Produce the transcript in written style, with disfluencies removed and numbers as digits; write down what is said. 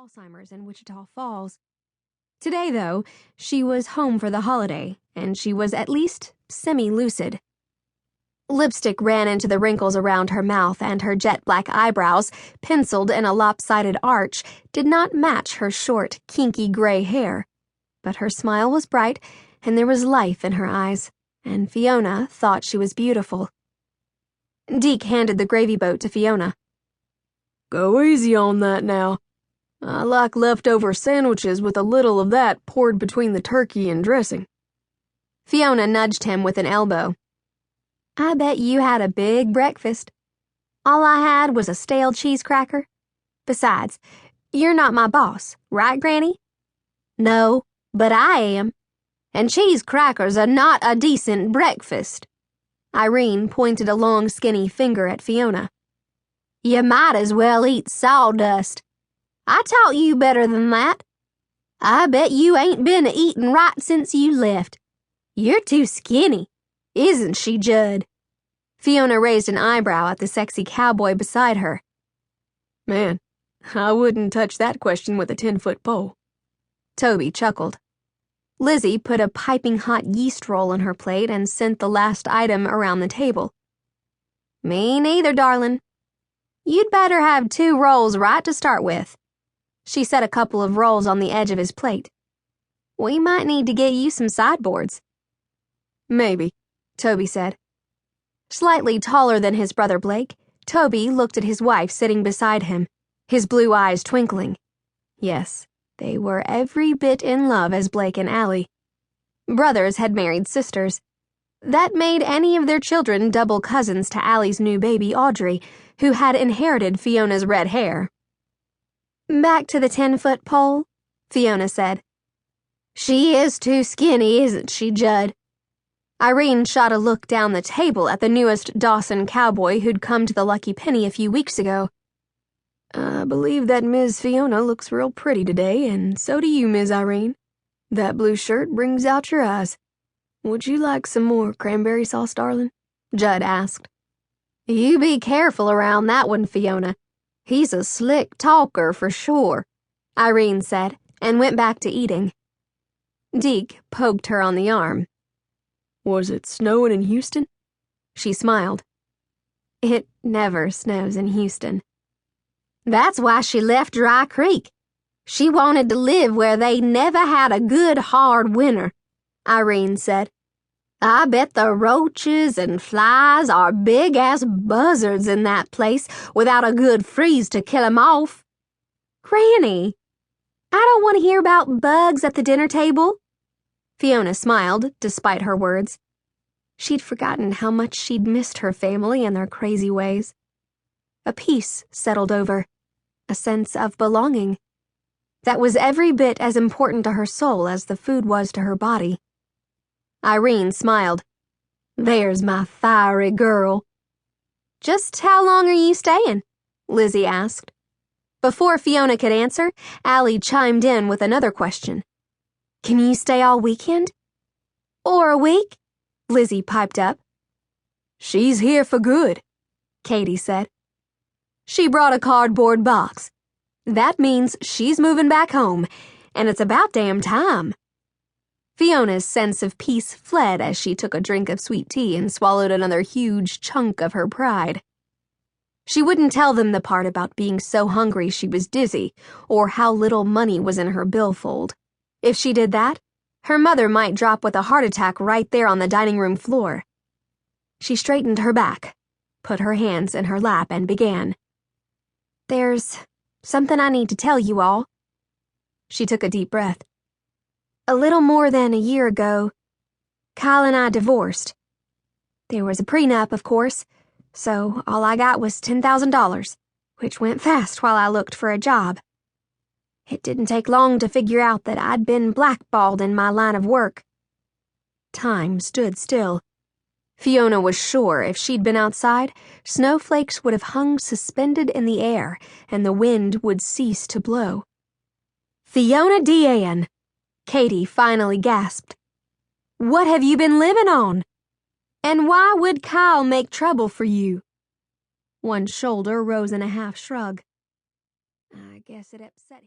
Alzheimer's in Wichita Falls. Today, though, she was home for the holiday, and she was at least semi-lucid. Lipstick ran into the wrinkles around her mouth, and her jet-black eyebrows, penciled in a lopsided arch, did not match her short, kinky gray hair. But her smile was bright, and there was life in her eyes, and Fiona thought she was beautiful. Deke handed the gravy boat to Fiona. Go easy on that now. I like leftover sandwiches with a little of that poured between the turkey and dressing. Fiona nudged him with an elbow. I bet you had a big breakfast. All I had was a stale cheese cracker. Besides, you're not my boss, right, Granny? No, but I am. And cheese crackers are not a decent breakfast. Irene pointed a long, skinny finger at Fiona. You might as well eat sawdust. I taught you better than that. I bet you ain't been eating right since you left. You're too skinny, isn't she, Jud? Fiona raised an eyebrow at the sexy cowboy beside her. Man, I wouldn't touch that question with a 10-foot pole. Toby chuckled. Lizzie put a piping hot yeast roll on her plate and sent the last item around the table. Me neither, darling. You'd better have 2 rolls right to start with. She set a couple of rolls on the edge of his plate. We might need to get you some sideboards. Maybe, Toby said. Slightly taller than his brother Blake, Toby looked at his wife sitting beside him, his blue eyes twinkling. Yes, they were every bit in love as Blake and Allie. Brothers had married sisters. That made any of their children double cousins to Allie's new baby, Audrey, who had inherited Fiona's red hair. Back to the 10-foot pole, Fiona said. She is too skinny, isn't she, Jud? Irene shot a look down the table at the newest Dawson cowboy who'd come to the Lucky Penny a few weeks ago. I believe that Ms. Fiona looks real pretty today, and so do you, Ms. Irene. That blue shirt brings out your eyes. Would you like some more cranberry sauce, darling? Jud asked. You be careful around that one, Fiona. He's a slick talker for sure, Irene said, and went back to eating. Deke poked her on the arm. Was it snowing in Houston? She smiled. It never snows in Houston. That's why she left Dry Creek. She wanted to live where they never had a good, hard winter, Irene said. I bet the roaches and flies are big-ass buzzards in that place without a good freeze to kill 'em off. Granny, I don't want to hear about bugs at the dinner table. Fiona smiled, despite her words. She'd forgotten how much she'd missed her family and their crazy ways. A peace settled over, a sense of belonging. That was every bit as important to her soul as the food was to her body. Irene smiled. There's my fiery girl. Just how long are you staying? Lizzie asked. Before Fiona could answer, Allie chimed in with another question. Can you stay all weekend? Or a week? Lizzie piped up. She's here for good, Katie said. She brought a cardboard box. That means she's moving back home, and it's about damn time. Fiona's sense of peace fled as she took a drink of sweet tea and swallowed another huge chunk of her pride. She wouldn't tell them the part about being so hungry she was dizzy, or how little money was in her billfold. If she did that, her mother might drop with a heart attack right there on the dining room floor. She straightened her back, put her hands in her lap, and began. There's something I need to tell you all. She took a deep breath. A little more than a year ago, Kyle and I divorced. There was a prenup, of course, so all I got was $10,000, which went fast while I looked for a job. It didn't take long to figure out that I'd been blackballed in my line of work. Time stood still. Fiona was sure if she'd been outside, snowflakes would have hung suspended in the air, and the wind would cease to blow. Fiona Deanne! Katie finally gasped. What have you been living on? And why would Kyle make trouble for you? One shoulder rose in a half shrug. I guess it upset him.